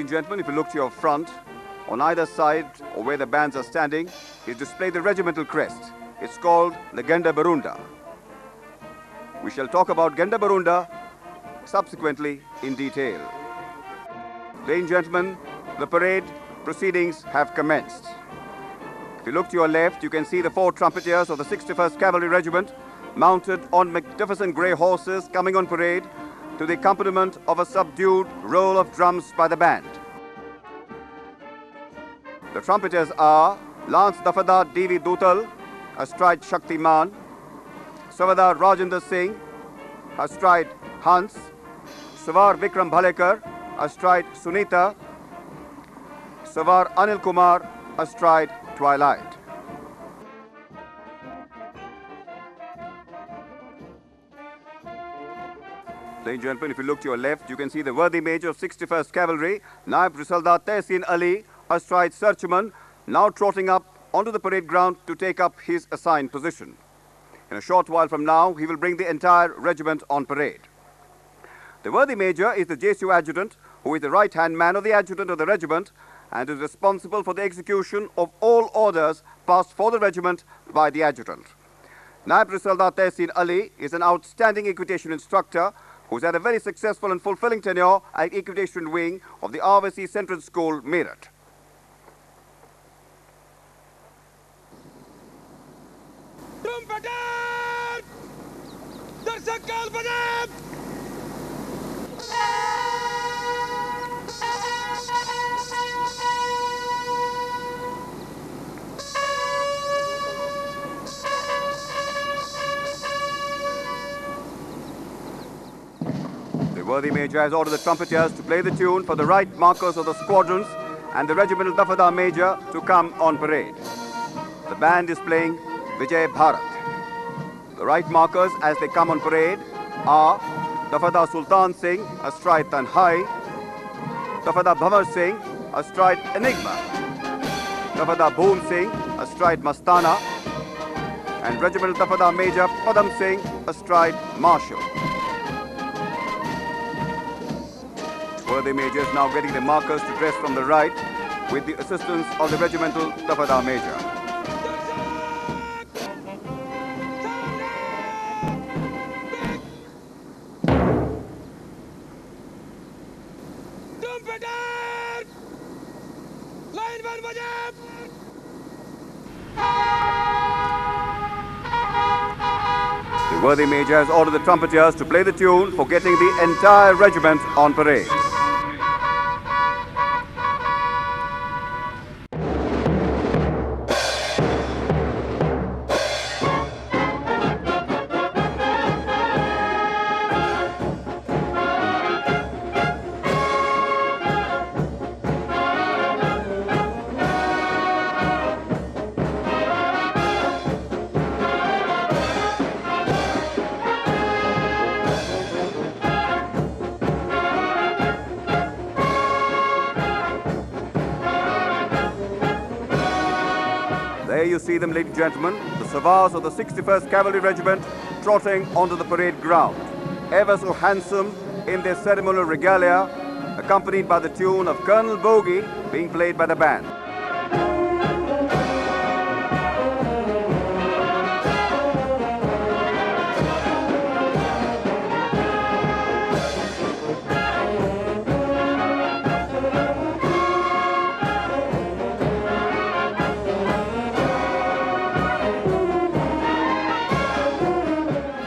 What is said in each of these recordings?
Ladies and gentlemen, if you look to your front, on either side or where the bands are standing, is displayed the regimental crest. It's called the Genda Barunda. We shall talk about Genda Barunda subsequently in detail. Ladies and gentlemen, the parade proceedings have commenced. If you look to your left, you can see the 4 trumpeters of the 61st Cavalry Regiment mounted on magnificent grey horses coming on parade to the accompaniment of a subdued roll of drums by the band. The trumpeters are Lance Dafadar D.V. Dutal, astride Shaktiman, Savadar Rajendra Singh, astride Hans, Savar Vikram Bhalekar, astride Sunita, Savar Anil Kumar, astride Twilight. Ladies and gentlemen, if you look to your left, you can see the worthy Major of 61st Cavalry, Naib Risaldar Tehsin Ali, astride Searchman, now trotting up onto the parade ground to take up his assigned position. In a short while from now, he will bring the entire regiment on parade. The worthy Major is the JCU Adjutant, who is the right-hand man of the Adjutant of the regiment and is responsible for the execution of all orders passed for the regiment by the Adjutant. Naib Risaldar Tehsin Ali is an outstanding equitation instructor who's had a very successful and fulfilling tenure at Equitation Wing of the RVC Central School, Meerut. Trumpeter! Darshak Kal Punjab! The worthy Major has ordered the trumpeters to play the tune for the right markers of the squadrons and the regimental Dafadar Major to come on parade. The band is playing Vijay Bharat. The right markers as they come on parade are Dafadar Sultan Singh astride Tanhai, Dafadar Bhavar Singh astride Enigma, Dafadar Bhoom Singh astride Mastana, and Regimental Dafadar Major Padam Singh astride Marshal. Worthy Major is now getting the markers to dress from the right with the assistance of the Regimental Dafadar Major. Trumpeter! Line 1 Punjab! The worthy Major has ordered the trumpeters to play the tune for getting the entire regiment on parade. There you see them, ladies and gentlemen, the Savars of the 61st Cavalry Regiment trotting onto the parade ground, ever so handsome in their ceremonial regalia, accompanied by the tune of Colonel Bogie being played by the band.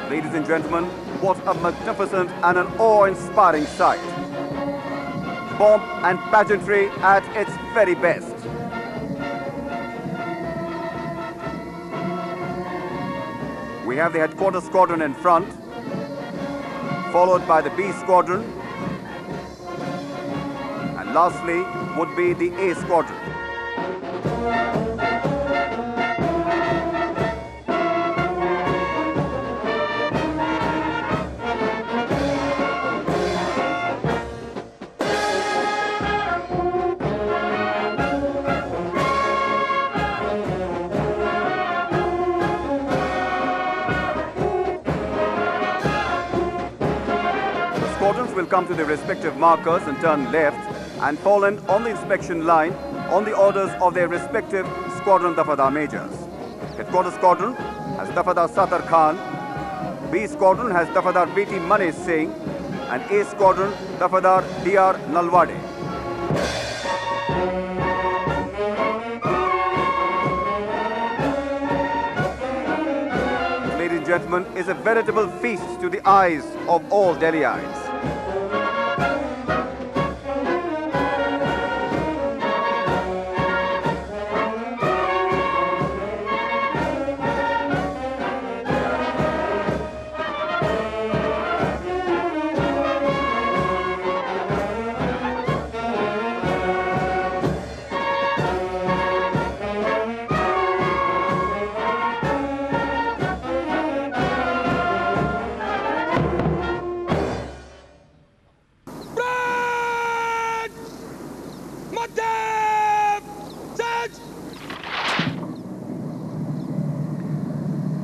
Ladies and gentlemen, what a magnificent and an awe-inspiring sight. Pomp and pageantry at its very best. We have the headquarters squadron in front, followed by the B squadron, and lastly would be the A squadron. Squadrons will come to their respective markers and turn left and fallen on the inspection line on the orders of their respective squadron Dafadar majors. Headquarters Squadron has Dafadar Satar Khan, B Squadron has Dafadar B.T. Manesh Singh, and A Squadron Dafadar D.R. Nalwade. Ladies and gentlemen, is a veritable feast to the eyes of all Delhiites.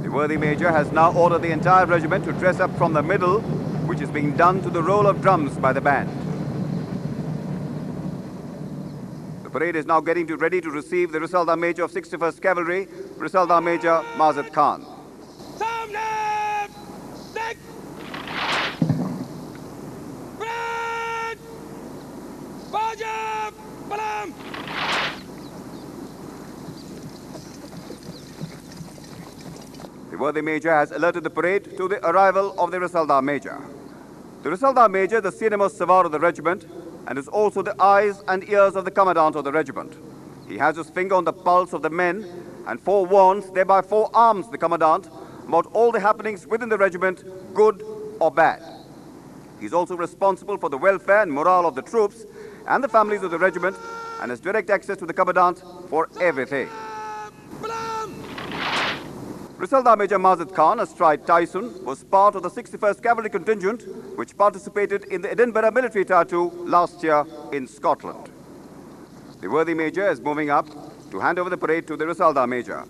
The worthy Major has now ordered the entire regiment to dress up from the middle, which is being done to the roll of drums by the band. The parade is now getting ready to receive the Risaldar Major of 61st Cavalry, Risaldar Major Mazad Khan. The worthy Major has alerted the parade to the arrival of the Risaldar Major. The Risaldar Major is the senior-most savar of the regiment and is also the eyes and ears of the commandant of the regiment. He has his finger on the pulse of the men and forewarns, thereby forearms the commandant about all the happenings within the regiment, good or bad. He is also responsible for the welfare and morale of the troops and the families of the regiment and has direct access to the commandant for everything. Risaldar Major Mazad Khan, astride Tyson, was part of the 61st Cavalry contingent which participated in the Edinburgh military tattoo last year in Scotland. The worthy Major is moving up to hand over the parade to the Risaldar Major.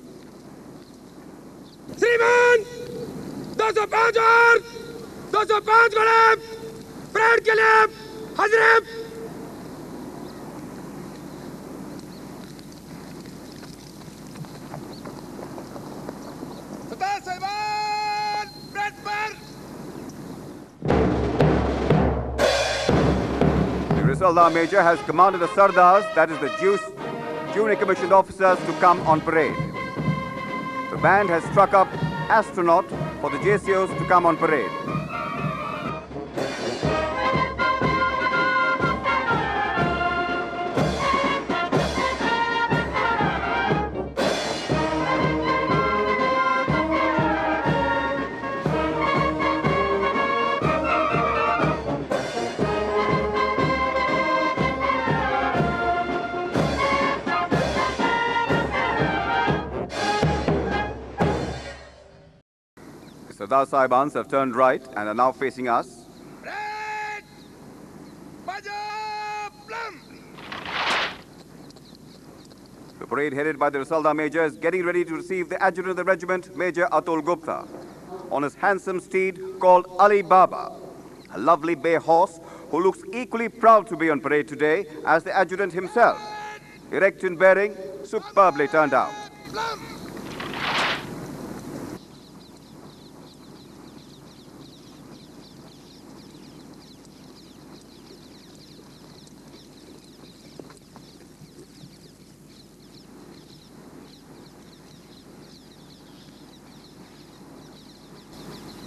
श्रीमान 205 और 205 घोड़े parade के लिए हाजिर। The Risaldar Major has commanded the Sardars, that is the junior commissioned officers, to come on parade. The band has struck up Astronaut for the JCOs to come on parade. Sardar Sahibans have turned right and are now facing us. The parade headed by the Risaldar Major is getting ready to receive the adjutant of the regiment, Major Atul Gupta, on his handsome steed called Ali Baba, a lovely bay horse who looks equally proud to be on parade today as the adjutant himself. Erect in bearing, superbly turned out.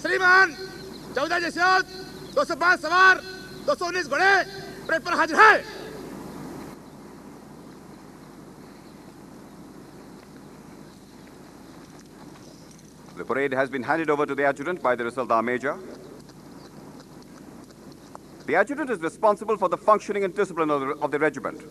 श्रीमान 14 जैसियत 205 सवार 219 घोड़े parade पर हाजिर है। The parade has been handed over to the adjutant by the Risaldar Major. The adjutant is responsible for the functioning and discipline of the regiment.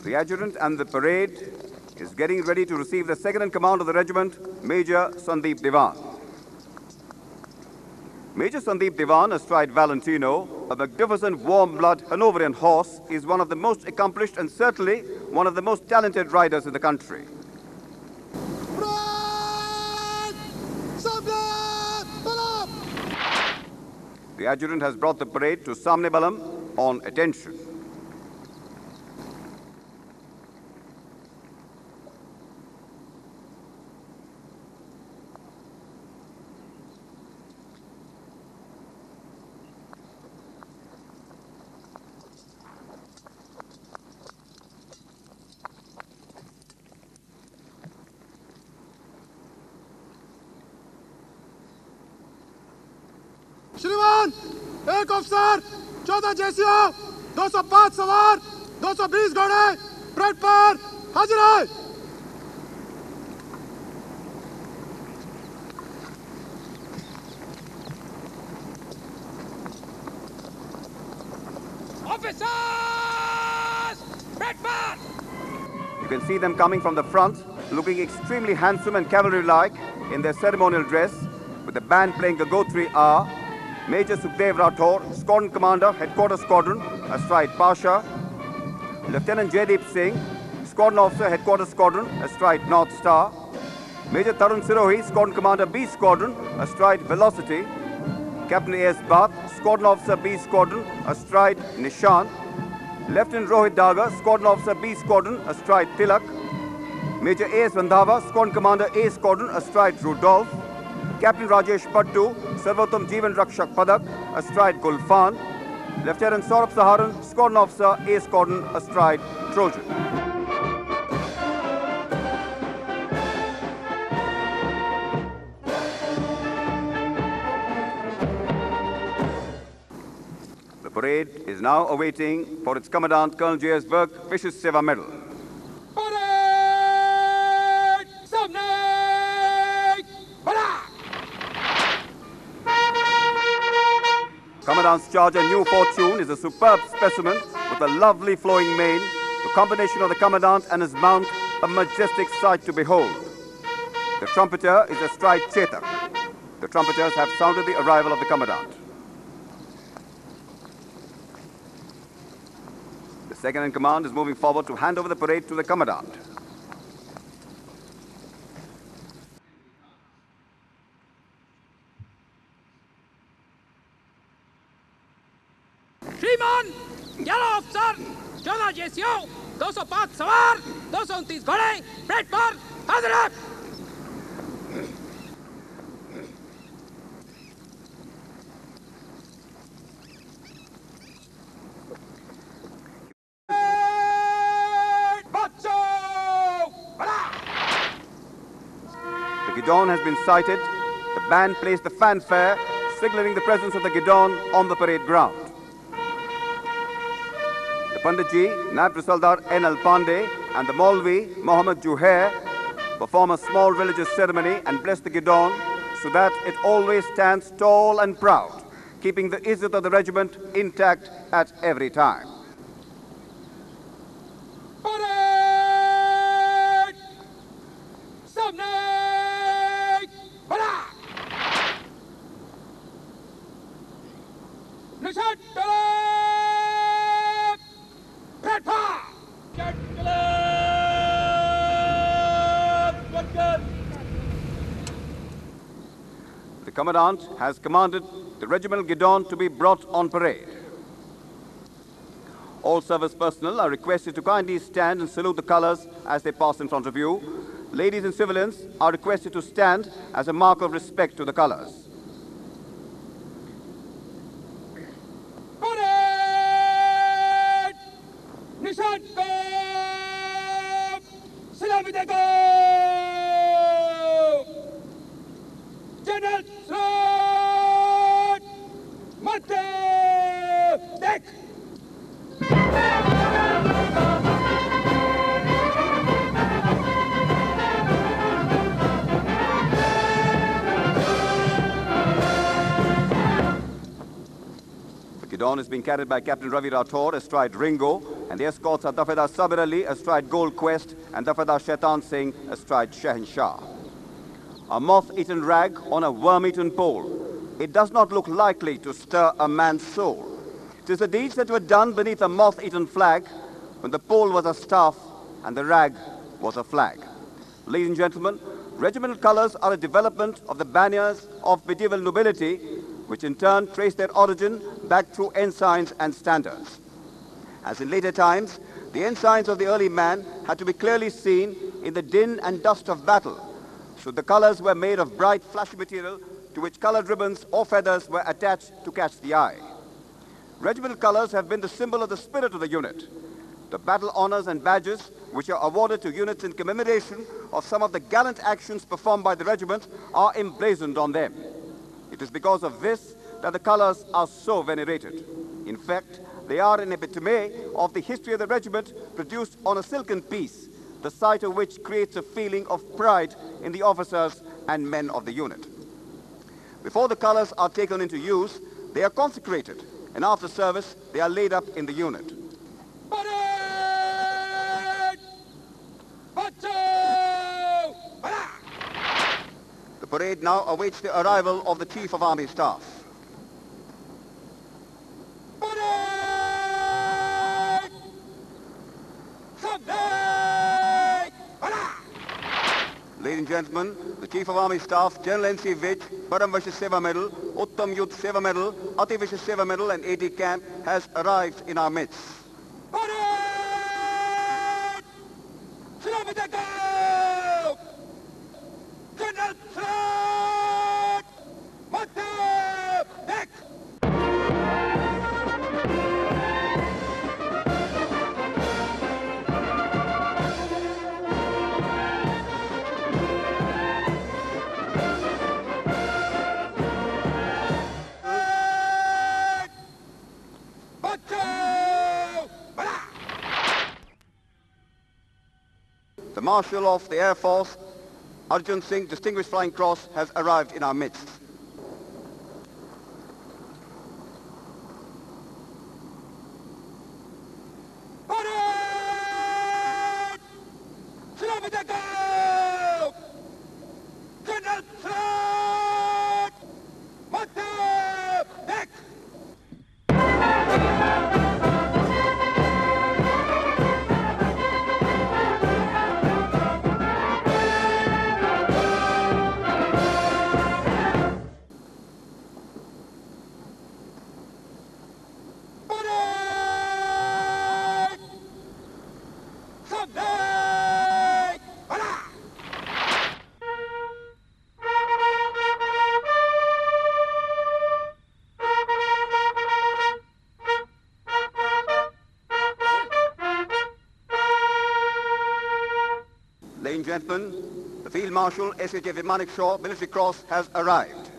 The adjutant and the parade is getting ready to receive the second in command of the regiment, Major Sandeep Diwan. Major Sandeep Diwan, astride Valentino, a magnificent warm-blood Hanoverian horse, is one of the most accomplished and certainly one of the most talented riders in the country. The adjutant has brought the parade to Samne Balam on attention. श्रीमान, एक अफसर, 14 JCO, 205 सवार, 220 घोड़े, parade पर हाजिर है। Officers! Pred par! You can see them coming from the front, looking extremely handsome and cavalry-like in their ceremonial dress, with the band playing Gagotri R. Major Sukhdev Rathore, Squadron Commander, Headquarters Squadron, astride Pasha. Lieutenant Jaideep Singh, Squadron Officer, Headquarters Squadron, astride North Star. Major Tarun Sirohi, Squadron Commander, B Squadron, astride Velocity. Captain A.S. Bath, Squadron Officer, B Squadron, astride Nishan. Lieutenant Rohit Daga, Squadron Officer, B Squadron, astride Tilak. Major A.S. Randhawa, Squadron Commander, A Squadron, astride Rudolph. Captain Rajesh Pattu, Sarvotam Jeevan Rakshak Padak, astride Gulfan. Lieutenant Saurabh Saharan, Squadron Officer, A Squadron, astride Trojan. The parade is now awaiting for its Commandant Colonel J.S. Burke Vishis Seva Medal. Parade! Samne! Bala! Commandant's charger New Fortune is a superb specimen with a lovely flowing mane, the combination of the Commandant and his mount a majestic sight to behold. The trumpeter is astride Chetak. The trumpeters have sounded the arrival of the Commandant. The second in command is moving forward to hand over the parade to the Commandant. श्रीमान, 11 अफसर, 14 JCO, 205 सवार, 229 घोड़े, parade पर हाजिर है। The guidon has been sighted. The band plays the fanfare, signaling the presence of the guidon on the parade ground. The Panditji, Naib Risaldar N.L. Pandey and the Maulvi, Mohammad Juhair, perform a small religious ceremony and bless the guidon so that it always stands tall and proud, keeping the izzat of the regiment intact at every time. Parade! Samne! Bala! Nishan Talab! Pred par! Nishan Talab! Gungan! The Commandant has commanded the regimental guidon to be brought on parade. All service personnel are requested to kindly stand and salute the colors as they pass in front of you. Ladies and civilians are requested to stand as a mark of respect to the colors. Parade! Nishan Talab! Salami deko! General Salute! Mate! Dek! The guidon is being carried by Captain Ravi Rathore astride Ringo, and the escorts are Dafedar Sabir Ali astride Gold Quest and Dafedar Shaitan Singh astride Shahin Shah. A moth-eaten rag on a worm-eaten pole. It does not look likely to stir a man's soul. 'Tis the deeds that were done beneath a moth-eaten flag when the pole was a staff and the rag was a flag. Ladies and gentlemen, regimental colors are a development of the banners of medieval nobility, which in turn trace their origin back through ensigns and standards. As in later times, the ensigns of the early man had to be clearly seen in the din and dust of battle, so the colors were made of bright, flashy material to which colored ribbons or feathers were attached to catch the eye. Regimental colors have been the symbol of the spirit of the unit. The battle honors and badges, which are awarded to units in commemoration of some of the gallant actions performed by the regiment, are emblazoned on them. It is because of this that the colors are so venerated. In fact, they are an epitome of the history of the regiment, produced on a silken piece, the sight of which creates a feeling of pride in the officers and men of the unit. Before the colors are taken into use, they are consecrated, and after service, they are laid up in the unit. The parade now awaits the arrival of the Chief of Army Staff. Ladies and gentlemen, the Chief of Army Staff, General N.C. Vij, Param Vishis Seva Medal, Uttam Youth Seva Medal, Ati Vishis Seva Medal and 80 Camp has arrived in our midst. The Marshal of the Air Force, Arjun Singh, Distinguished Flying Cross, has arrived in our midst. Ladies and gentlemen, the Field Marshal, S.H.F. Manik Shaw, Military Cross, has arrived.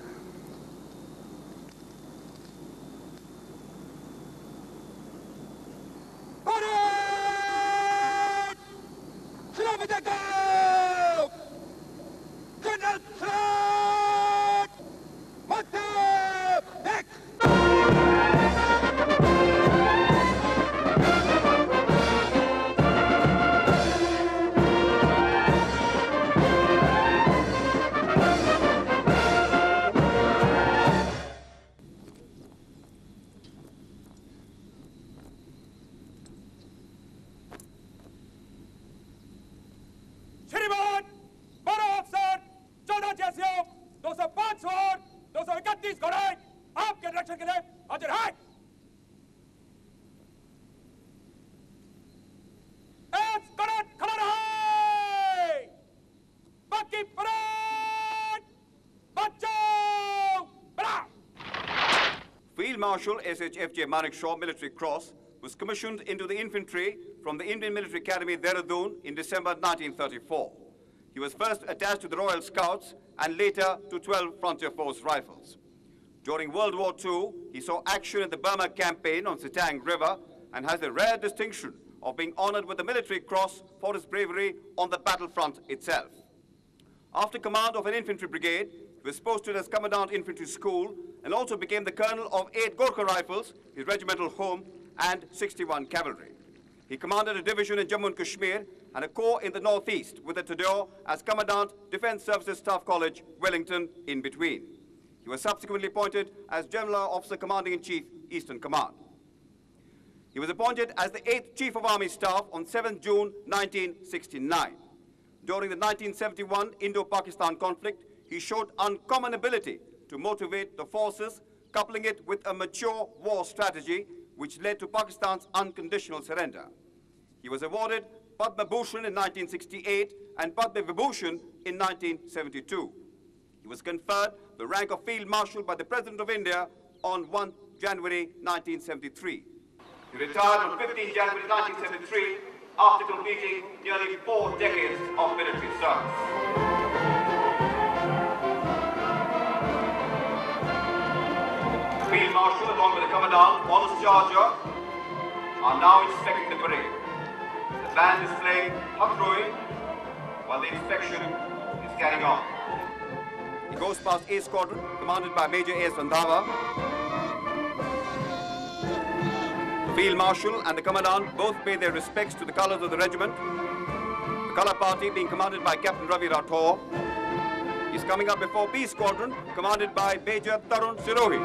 श्रीमान 12 अफसर 14 जैसियों 205 सवार 231 घोड़े आपके रक्षण के लिए हाजिर हैं। खड़ा रहे बाकी परेड बचाओ बड़ा। Field Marshal S.H.F.J. Manik Shaw Military Cross was commissioned into the infantry from the Indian Military Academy, Dehradun, in December 1934. He was first attached to the Royal Scouts and later to 12 Frontier Force Rifles. During World War II, he saw action in the Burma campaign on Sitang River and has the rare distinction of being honored with the Military Cross for his bravery on the battlefront itself. After command of an infantry brigade, he was posted as Commandant Infantry School and also became the colonel of 8 Gorkha Rifles, his regimental home, and 61 Cavalry. He commanded a division in Jammu and Kashmir and a corps in the northeast, with a Tadeo as Commandant Defence Services Staff College, Wellington, in between. He was subsequently appointed as General Officer Commanding-in-Chief, Eastern Command. He was appointed as the 8th Chief of Army Staff on 7th June 1969. During the 1971 Indo-Pakistan conflict, he showed uncommon ability to motivate the forces, coupling it with a mature war strategy which led to Pakistan's unconditional surrender. He was awarded Padma Bhushan in 1968 and Padma Vibhushan in 1972. He was conferred the rank of Field Marshal by the President of India on 1 January 1973. He retired on 15 January 1973 after completing nearly 4 decades of military service. Field Marshal, along with the Commandant, Honest Charger, are now inspecting the parade. The band is playing Hakroi while the inspection is carrying on. He goes past A Squadron, commanded by Major A. Sandhava. The Field Marshal and the Commandant both pay their respects to the colours of the regiment. The colour party being commanded by Captain Ravi Rathore. He's coming up before B Squadron, commanded by Major Tarun Sirohi.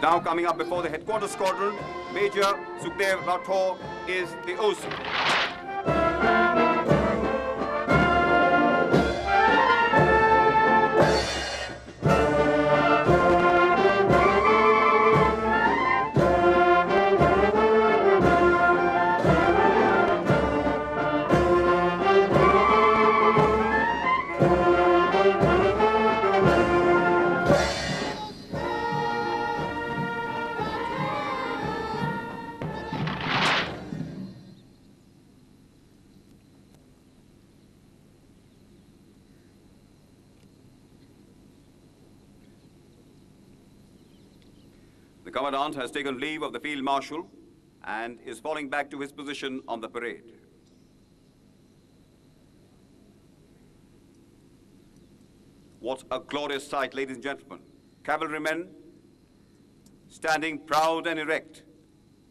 Now coming up before the headquarters squadron, Major Sukhdev Rathore is the OC. The Commandant has taken leave of the Field Marshal and is falling back to his position on the parade. What a glorious sight, ladies and gentlemen. Cavalrymen standing proud and erect,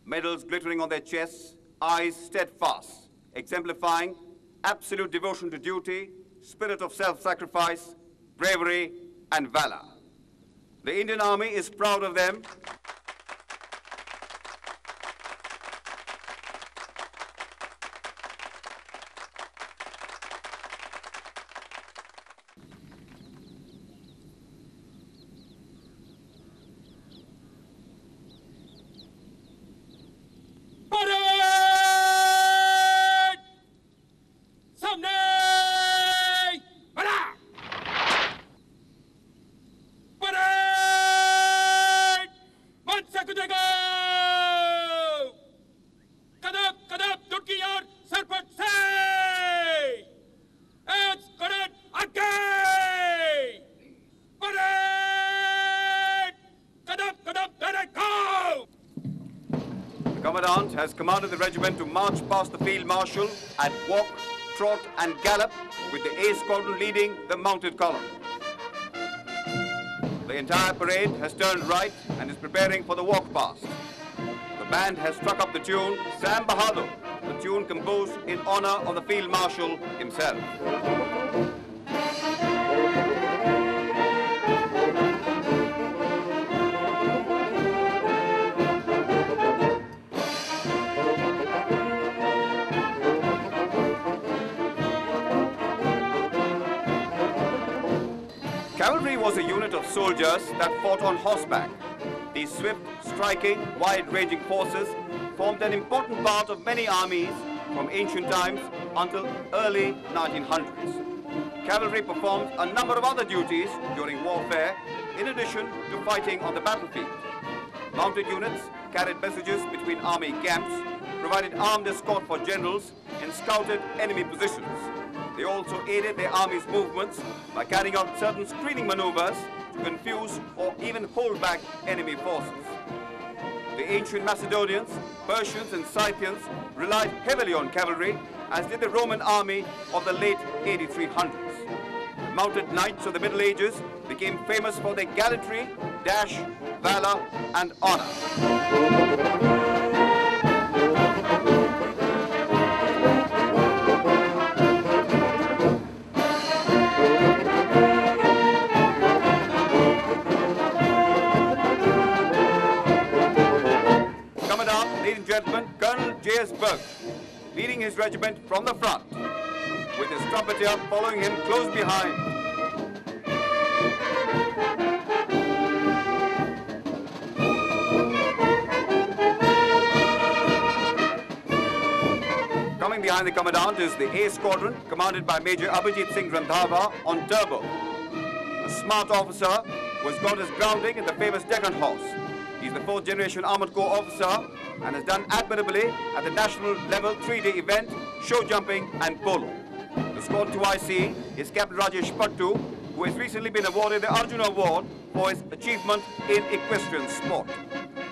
medals glittering on their chests, eyes steadfast, exemplifying absolute devotion to duty, spirit of self-sacrifice, bravery, and valor. The Indian Army is proud of them. Commandant has commanded the regiment to march past the Field Marshal and walk, trot and gallop with the A Squadron leading the mounted column. The entire parade has turned right and is preparing for the walk past. The band has struck up the tune Sam Bahadur, the tune composed in honor of the Field Marshal himself. Cavalry was a unit of soldiers that fought on horseback. These swift, striking, wide-ranging forces formed an important part of many armies from ancient times until early 1900s. Cavalry performed a number of other duties during warfare, in addition to fighting on the battlefield. Mounted units carried messages between army camps, provided armed escort for generals, and scouted enemy positions. They also aided their army's movements by carrying out certain screening maneuvers to confuse or even hold back enemy forces. The ancient Macedonians, Persians and Scythians relied heavily on cavalry, as did the Roman army of the late 8300s. The mounted knights of the Middle Ages became famous for their gallantry, dash, valor and honor. J.S. Berg, leading his regiment from the front, with his trumpeter following him close behind. Coming behind the commandant is the A Squadron, commanded by Major Abhijit Singh Randhawa on Turbo, a smart officer who has got his grounding in the famous Deccan Horse. He's the 4th generation Armoured Corps officer and has done admirably at the national level 3-day event, show jumping and polo. The Squad 2IC is Captain Rajesh Pattu, who has recently been awarded the Arjuna Award for his achievement in equestrian sport.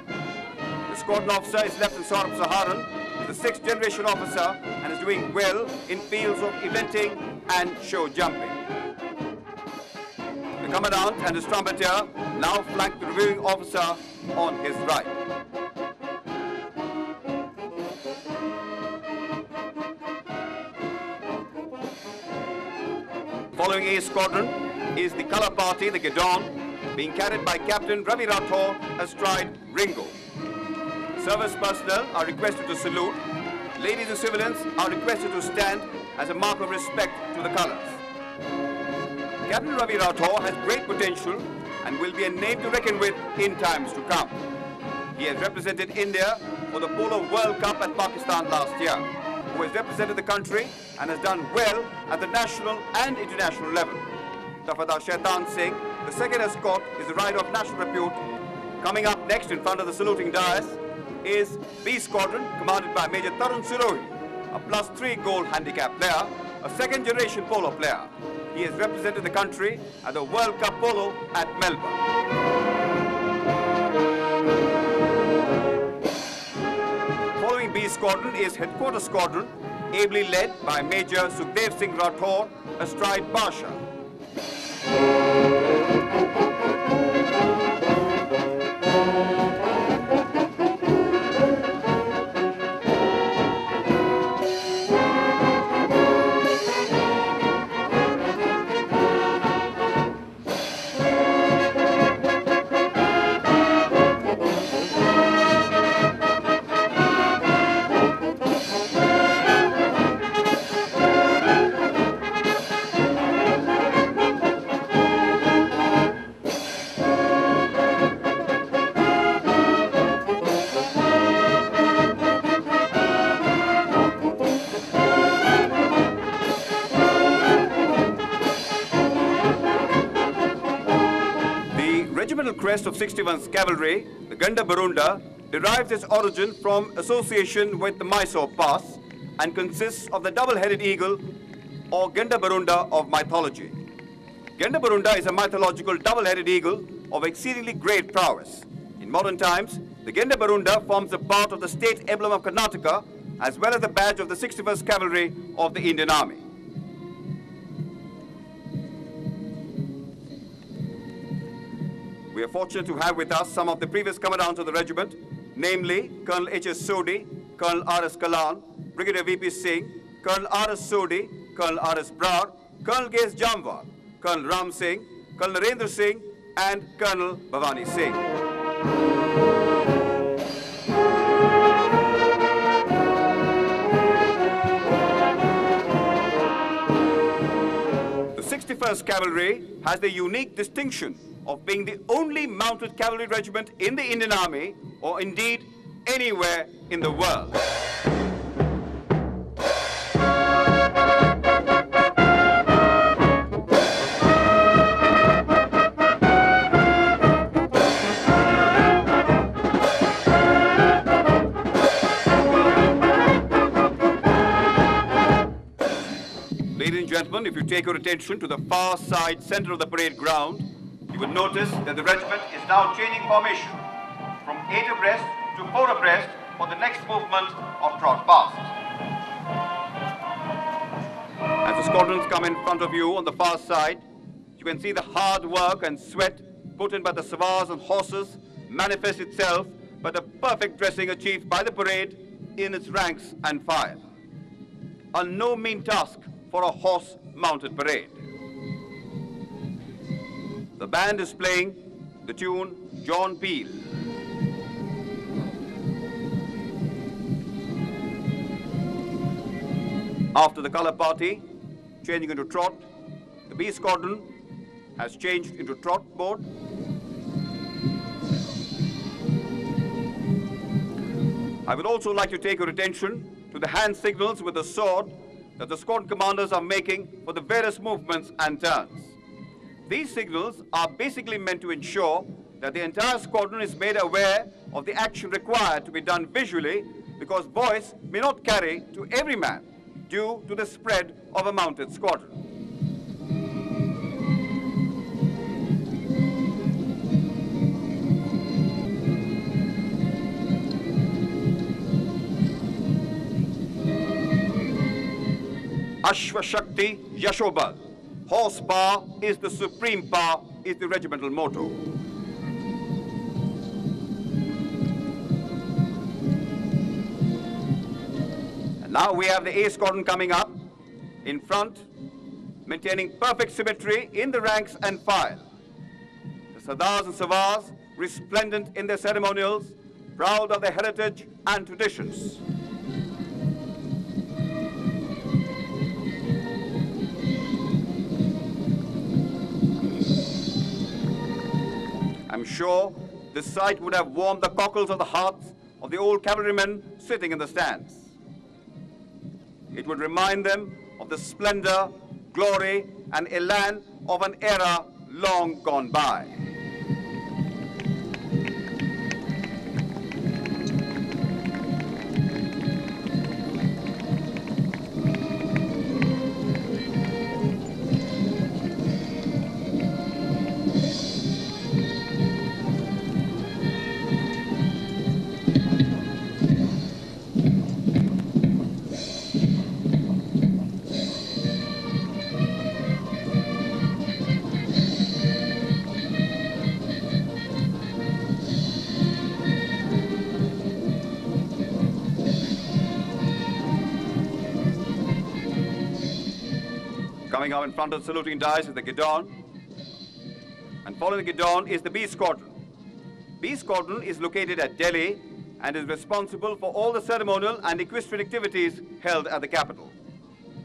The squadron officer is Lieutenant Saurabh Saharan, the 6th generation officer and is doing well in fields of eventing and show jumping. The commandant and his trumpeter now flank the reviewing officer on his right. Following A Squadron is the colour party, the Guidon, being carried by Captain Ravi Rathore astride Ringo. Service personnel are requested to salute. Ladies and civilians are requested to stand as a mark of respect to the colours. Captain Ravi Rathore has great potential and will be a name to reckon with in times to come. He has represented India for the Polo World Cup at Pakistan last year, who has represented the country and has done well at the national and international level. Tafadar Shaitan Singh, the 2nd escort, is a rider of national repute. Coming up next in front of the saluting dais is B Squadron, commanded by Major Tarun Sirohi, a +3 gold handicap player, a 2nd generation polo player. He has represented the country at the World Cup Polo at Melbourne. Following B Squadron is Headquarters Squadron, ably led by Major Sukhdev Singh Rathore astride Basha. Regimental crest of 61st Cavalry, the Ganda Barunda, derives its origin from association with the Mysore Pass and consists of the double-headed eagle or Ganda Barunda of mythology. Ganda Barunda is a mythological double-headed eagle of exceedingly great prowess. In modern times, the Ganda Barunda forms a part of the state emblem of Karnataka as well as the badge of the 61st Cavalry of the Indian Army. We are fortunate to have with us some of the previous commandants of the regiment, namely Colonel H.S. Sodhi, Colonel R.S. Kalan, Brigadier V.P. Singh, Colonel R.S. Sodhi, Colonel R.S. Brar, Colonel K.S. Jamwal, Colonel Ram Singh, Colonel Narendra Singh, and Colonel Bhavani Singh. The 61st Cavalry has the unique distinction of being the only mounted cavalry regiment in the Indian Army, or indeed anywhere in the world. Ladies and gentlemen, if you take your attention to the far side center of the parade ground, you will notice that the regiment is now changing formation from 8 abreast to 4 abreast for the next movement of trot past. As the squadrons come in front of you on the far side, you can see the hard work and sweat put in by the savars and horses manifest itself by the perfect dressing achieved by the parade in its ranks and file. A no mean task for a horse-mounted parade. The band is playing the tune John Peel. After the colour party, changing into trot, the B squadron has changed into trot mode. I would also like to take your attention to the hand signals with the sword that the squadron commanders are making for the various movements and turns. These signals are basically meant to ensure that the entire squadron is made aware of the action required to be done visually, because voice may not carry to every man due to the spread of a mounted squadron. Ashwa Shakti Yashobal. Horsepower is the supreme power, is the regimental motto. And now we have the A squadron coming up in front, maintaining perfect symmetry in the ranks and file. The Sardars and Savars, resplendent in their ceremonials, proud of their heritage and traditions. I'm sure this sight would have warmed the cockles of the hearts of the old cavalrymen sitting in the stands. It would remind them of the splendor, glory, and elan of an era long gone by. Coming up in front of the saluting dice is the guidon, and following the guidon is the B squadron. B squadron is located at Delhi and is responsible for all the ceremonial and equestrian activities held at the capital.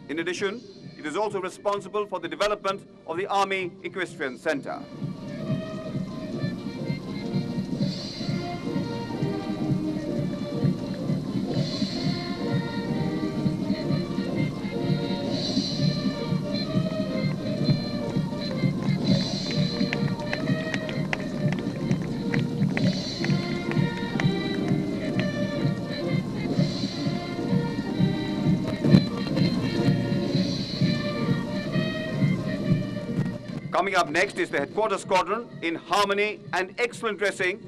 In addition, it is also responsible for the development of the Army Equestrian Centre. Coming up next is the headquarters squadron in harmony and excellent dressing.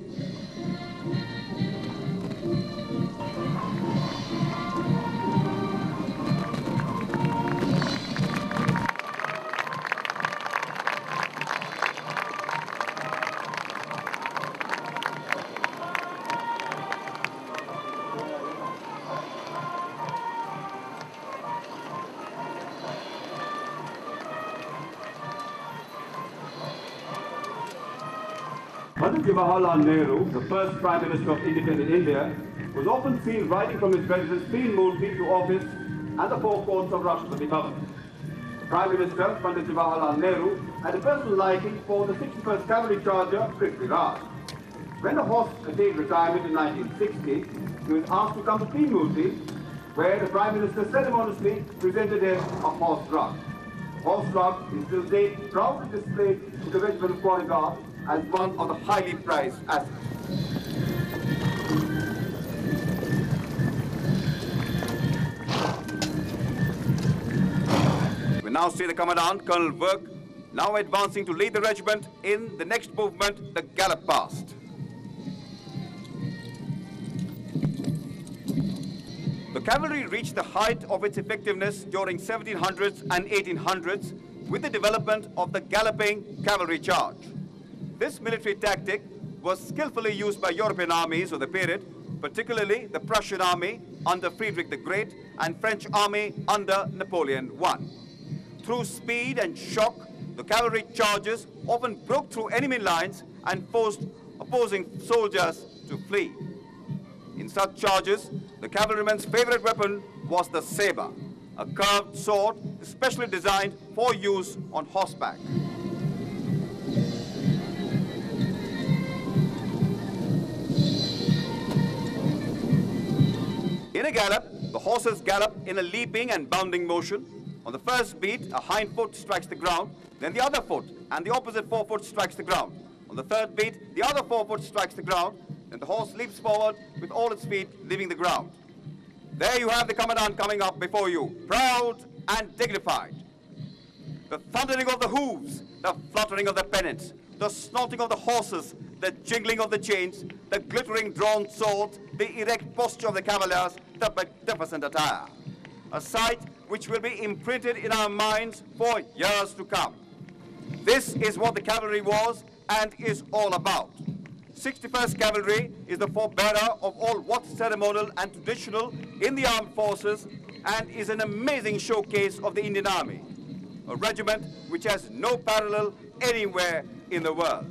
Pandit Jawaharlal Nehru, the first Prime Minister of independent India, was often seen riding from his residence Teen Murti to office and the forecourts of Rashtrapati Bhavan. The Prime Minister, Pandit Jawaharlal Nehru, had a personal liking for the 61st Cavalry Charger, Prithvi Raj. When the horse attained retirement in 1960, he was asked to come to Teen Murti, where the Prime Minister ceremoniously presented him a horse rug. Horse rug is till date proudly displayed in the Regiment of Quarry Guard as one of the highly prized assets. We now see the Commandant, Colonel Work, now advancing to lead the regiment in the next movement, the gallop past. The cavalry reached the height of its effectiveness during 1700s and 1800s with the development of the galloping cavalry charge. This military tactic was skillfully used by European armies of the period, particularly the Prussian army under Frederick the Great and French army under Napoleon I. Through speed and shock, the cavalry charges often broke through enemy lines and forced opposing soldiers to flee. In such charges, the cavalryman's favorite weapon was the saber. a curved sword specially designed for use on horseback. In a gallop, the horses gallop in a leaping and bounding motion. On the first beat, a hind foot strikes the ground, then the other foot and the opposite forefoot strikes the ground. On the third beat, the other forefoot strikes the ground, then the horse leaps forward with all its feet leaving the ground. There you have the commandant coming up before you, proud and dignified. The thundering of the hooves, the fluttering of the pennants, the snorting of the horses, the jingling of the chains, the glittering drawn swords, the erect posture of the cavaliers, the magnificent attire. A sight which will be imprinted in our minds for years to come. This is what the cavalry was and is all about. 61st Cavalry is the forebearer of all what's ceremonial and traditional in the armed forces and is an amazing showcase of the Indian Army, a regiment which has no parallel anywhere in the world.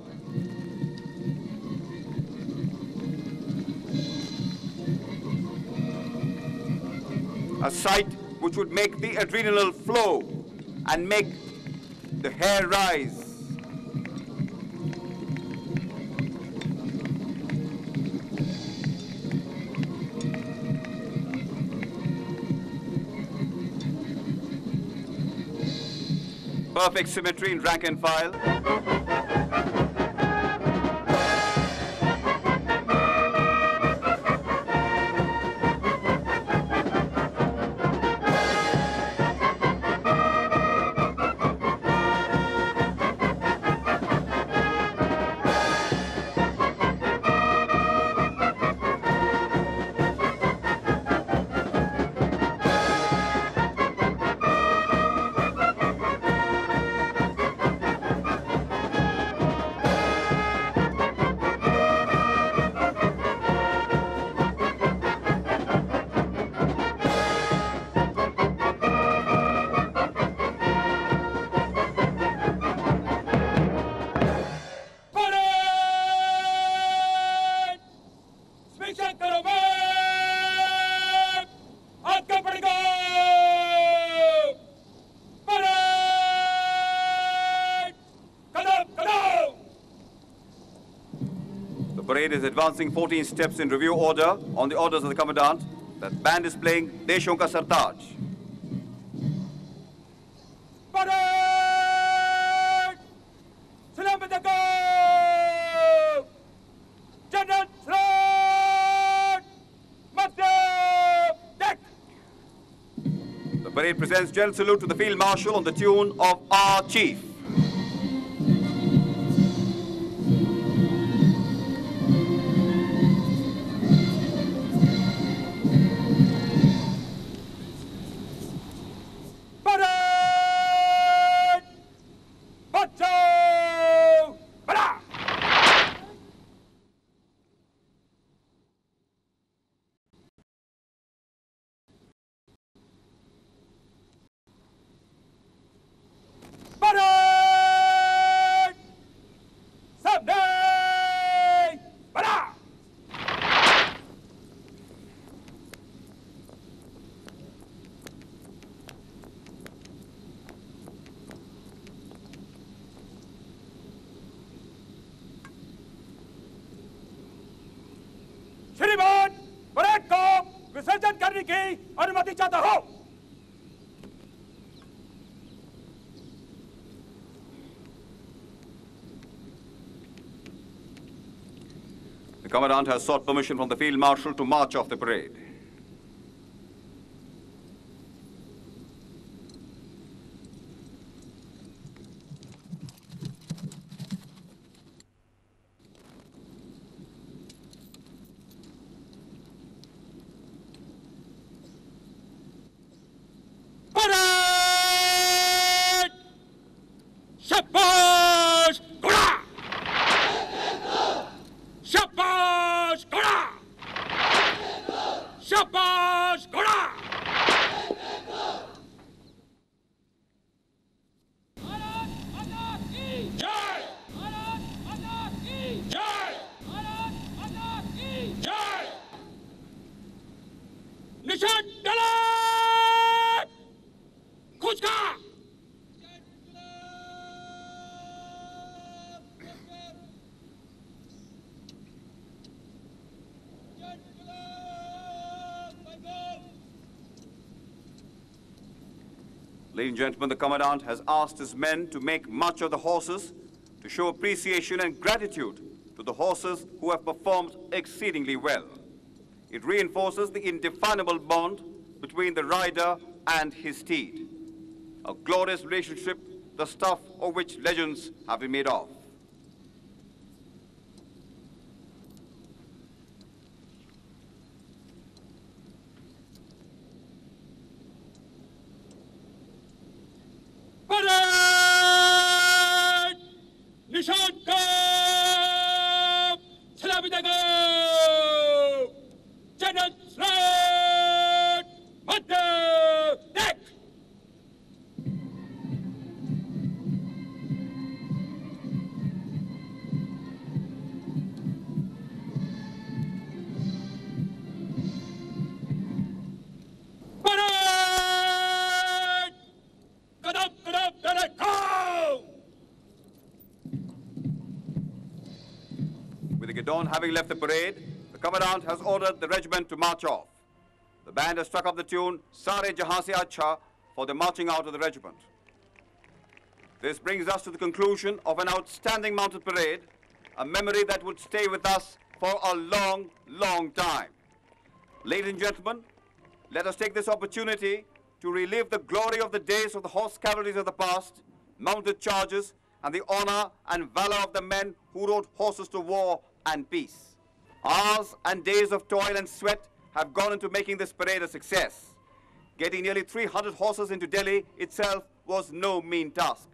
A sight which would make the adrenal flow and make the hair rise. Perfect symmetry in rank and file. The parade is advancing 14 steps in review order on the orders of the Commandant. The band is playing Deshon Ka Sartaj. Parade! Salamat ako! General Salute! Master Deck! The parade presents General Salute to the Field Marshal on the tune of Our Chief. श्रीमान parade को विसर्जन करने की अनुमति चाहता हूं। The Commandant has sought permission from the Field Marshal to march off the parade. शाबाश घोड़ा! शाबाश घोड़ा! Ladies and gentlemen, the Commandant has asked his men to make much of the horses to show appreciation and gratitude to the horses who have performed exceedingly well. It reinforces the indefinable bond between the rider and his steed. A glorious relationship, the stuff of which legends have been made of. Parade! Nishan ko! Salami dago! General Slate! Madhya! Deck! Parade! Kadam, kadam, kadam, go! With the guidon having left the parade, the Commandant has ordered the regiment to march off. The band has struck up the tune Sare Jahan Se Acha for the marching out of the regiment. This brings us to the conclusion of an outstanding mounted parade, a memory that would stay with us for a long, long time. Ladies and gentlemen, let us take this opportunity to relive the glory of the days of the horse cavalries of the past, mounted charges, and the honor and valor of the men who rode horses to war and peace. Hours and days of toil and sweat have gone into making this parade a success. Getting nearly 300 horses into Delhi itself was no mean task.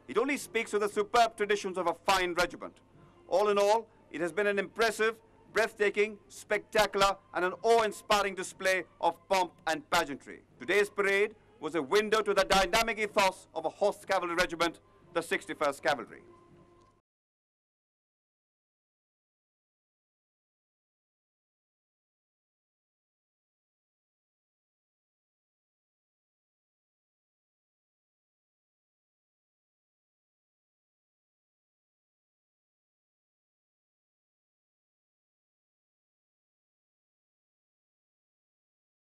It only speaks to the superb traditions of a fine regiment. All in all, it has been an impressive, breathtaking, spectacular, and an awe-inspiring display of pomp and pageantry. Today's parade was a window to the dynamic ethos of a horse cavalry regiment, the 61st Cavalry.